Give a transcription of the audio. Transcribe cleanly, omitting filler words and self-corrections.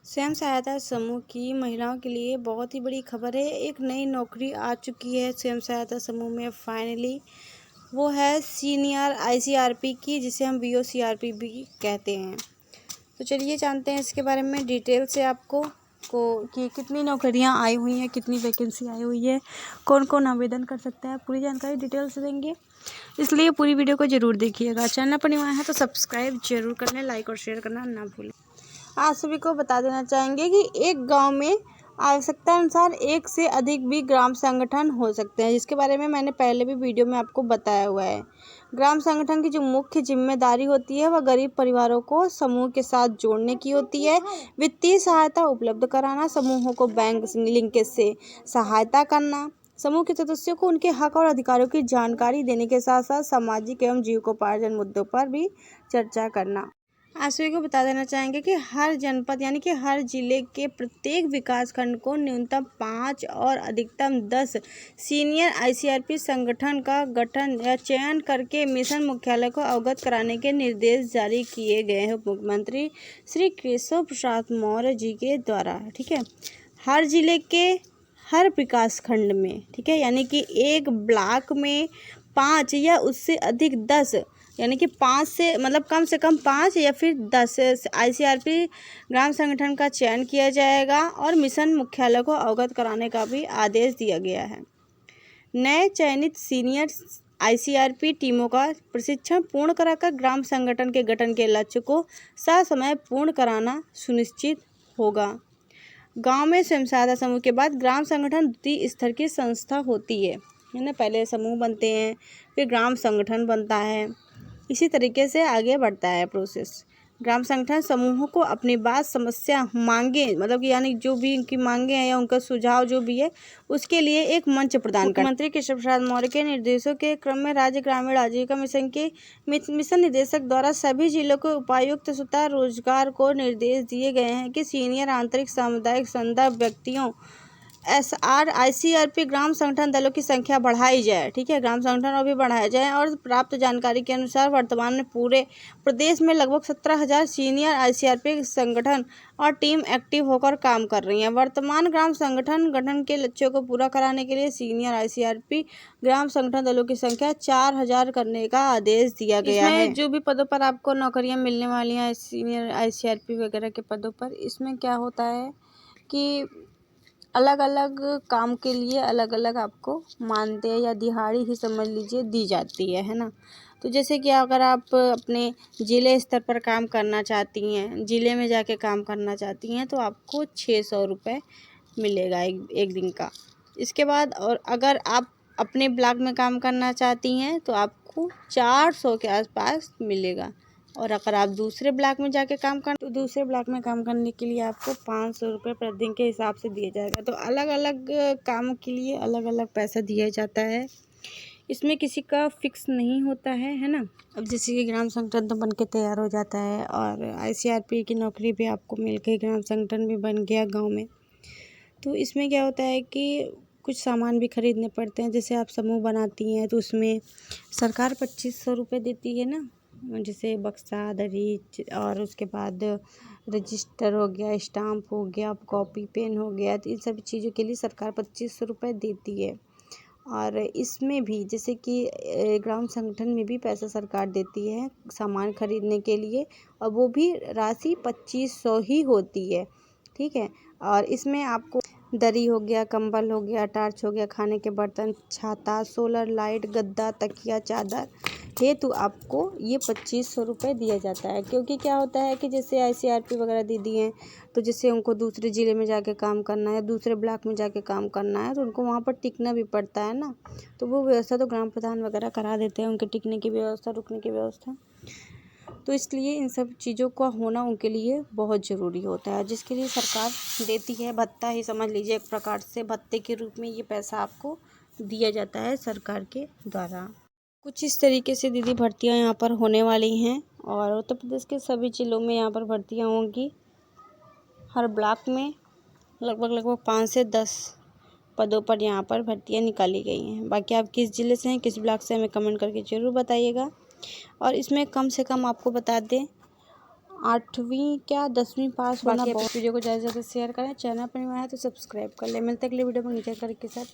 स्वयं सहायता समूह की महिलाओं के लिए बहुत ही बड़ी खबर है। एक नई नौकरी आ चुकी है स्वयं सहायता समूह में फाइनली। वो है सीनियर आईसीआरपी की, जिसे हम बीओसीआरपी भी कहते हैं। तो चलिए जानते हैं इसके बारे में डिटेल से आपको कि कितनी नौकरियां आई हुई हैं, कितनी वैकेंसी आई हुई है, कौन कौन आवेदन कर सकता है। पूरी जानकारी डिटेल से देंगे, इसलिए पूरी वीडियो को ज़रूर देखिएगा। चैनल पर नया है तो सब्सक्राइब जरूर कर लें, लाइक और शेयर करना ना भूलें। आप सभी को बता देना चाहेंगे कि एक गांव में आवश्यकता अनुसार एक से अधिक भी ग्राम संगठन हो सकते हैं, जिसके बारे में मैंने पहले भी वीडियो में आपको बताया हुआ है। ग्राम संगठन की जो मुख्य जिम्मेदारी होती है वह गरीब परिवारों को समूह के साथ जोड़ने की होती है। वित्तीय सहायता उपलब्ध कराना, समूहों को बैंक लिंकेज से सहायता करना, समूह के सदस्यों को उनके हक और अधिकारों की जानकारी देने के साथ साथ सामाजिक एवं जीविकोपार्जन मुद्दों पर भी चर्चा करना। आप सभी को बता देना चाहेंगे कि हर जनपद यानी कि हर जिले के प्रत्येक विकास खंड को न्यूनतम 5 और अधिकतम 10 सीनियर आईसीआरपी संगठन का गठन या चयन करके मिशन मुख्यालय को अवगत कराने के निर्देश जारी किए गए हैं मुख्यमंत्री श्री केशव प्रसाद मौर्य जी के द्वारा। ठीक है, हर जिले के हर विकास खंड में, ठीक है, यानी कि एक ब्लॉक में 5 या उससे अधिक 10 यानी कि 5 से मतलब कम से कम 5 या फिर 10 आईसीआरपी ग्राम संगठन का चयन किया जाएगा और मिशन मुख्यालय को अवगत कराने का भी आदेश दिया गया है। नए चयनित सीनियर आईसीआरपी टीमों का प्रशिक्षण पूर्ण कराकर ग्राम संगठन के गठन के लक्ष्य को ससमय पूर्ण कराना सुनिश्चित होगा। गांव में स्वयं सहायता समूह के बाद ग्राम संगठन द्वितीय स्तर की संस्था होती है ना। पहले समूह बनते हैं, फिर ग्राम संगठन बनता है, इसी तरीके से आगे बढ़ता है प्रोसेस। ग्राम संगठन समूहों को अपनी बात, समस्या, मांगे मतलब कि यानी जो भी उनकी मांगे हैं या उनका सुझाव जो भी है उसके लिए एक मंच प्रदान करता है। मुख्यमंत्री केशव प्रसाद मौर्य के निर्देशों के क्रम में राज्य ग्रामीण आजीविका मिशन के मिशन निदेशक द्वारा सभी जिलों के उपायुक्त स्वतः रोजगार को निर्देश दिए गए हैं कि सीनियर आंतरिक सामुदायिक संदर्भ व्यक्तियों आईसीआरपी ग्राम संगठन दलों की संख्या बढ़ाई जाए। ठीक है, ग्राम संगठन और भी बढ़ाया जाए। और प्राप्त जानकारी के अनुसार वर्तमान में पूरे प्रदेश में लगभग 17,000 सीनियर आईसीआरपी संगठन और टीम एक्टिव होकर काम कर रही हैं। वर्तमान ग्राम संगठन गठन के लक्ष्यों को पूरा कराने के लिए सीनियर आईसीआरपी ग्राम संगठन दलों की संख्या 4,000 करने का आदेश दिया गया है। जो भी पदों पर आपको नौकरियां मिलने वाली हैं सीनियर आईसीआरपी वगैरह के पदों पर, इसमें क्या होता है कि अलग अलग काम के लिए अलग अलग आपको मानदेय या दिहाड़ी ही समझ लीजिए दी जाती है ना। तो जैसे कि अगर आप अपने ज़िले स्तर पर काम करना चाहती हैं, ज़िले में जाके काम करना चाहती हैं, तो आपको 600 रुपये मिलेगा एक दिन का। इसके बाद और अगर आप अपने ब्लॉक में काम करना चाहती हैं तो आपको 400 के आसपास मिलेगा। और अगर आप दूसरे ब्लॉक में जाके काम करना तो दूसरे ब्लॉक में काम करने के लिए आपको 500 रुपये प्रतिदिन के हिसाब से दिया जाएगा। तो अलग अलग कामों के लिए अलग अलग पैसा दिया जाता है, इसमें किसी का फिक्स नहीं होता है ना। अब जैसे कि ग्राम संगठन तो बन के तैयार हो जाता है और आईसीआरपी की नौकरी भी आपको मिल गई, ग्राम संगठन भी बन गया गाँव में। तो इसमें क्या होता है कि कुछ सामान भी खरीदने पड़ते हैं। जैसे आप समूह बनाती हैं तो उसमें सरकार 2500 रुपये देती है ना, जैसे बक्सा, दरी और उसके बाद रजिस्टर हो गया, स्टाम्प हो गया, कॉपी पेन हो गया। तो इन सभी चीज़ों के लिए सरकार 2500 रुपये देती है। और इसमें भी जैसे कि ग्राम संगठन में भी पैसा सरकार देती है सामान खरीदने के लिए, और वो भी राशि 2500 ही होती है। ठीक है, और इसमें आपको दरी हो गया, कंबल हो गया, टार्च हो गया, खाने के बर्तन, छाता, सोलर लाइट, गद्दा, तकिया, चादर हेतु आपको ये 2500 रुपये दिया जाता है। क्योंकि क्या होता है कि जैसे आईसीआरपी वगैरह दीदी हैं तो जैसे उनको दूसरे ज़िले में जाके काम करना है, दूसरे ब्लॉक में जाके काम करना है, तो उनको वहाँ पर टिकना भी पड़ता है ना। तो वो व्यवस्था तो ग्राम प्रधान वगैरह करा देते हैं, उनके टिकने की व्यवस्था, रुकने की व्यवस्था। तो इसलिए इन सब चीज़ों का होना उनके लिए बहुत ज़रूरी होता है, जिसके लिए सरकार देती है। भत्ता ही समझ लीजिए, एक प्रकार से भत्ते के रूप में ये पैसा आपको दिया जाता है सरकार के द्वारा। कुछ इस तरीके से दीदी भर्तियां यहाँ पर होने वाली हैं और उत्तर प्रदेश के सभी जिलों में यहाँ पर भर्तियां होंगी। हर ब्लॉक में लगभग 5 से 10 पदों पर यहाँ पर भर्तियां निकाली गई हैं। बाकी आप किस ज़िले से हैं, किस ब्लॉक से, हमें कमेंट करके ज़रूर बताइएगा। और इसमें कम से कम आपको बता दें 8वीं क्या 10वीं पास होना बाकी बहुत। वीडियो को ज़्यादा से ज़्यादा शेयर करें, चैनल पर नहीं आया तो सब्सक्राइब कर ले। मिलते हैं अगले वीडियो में नीचे के साथ।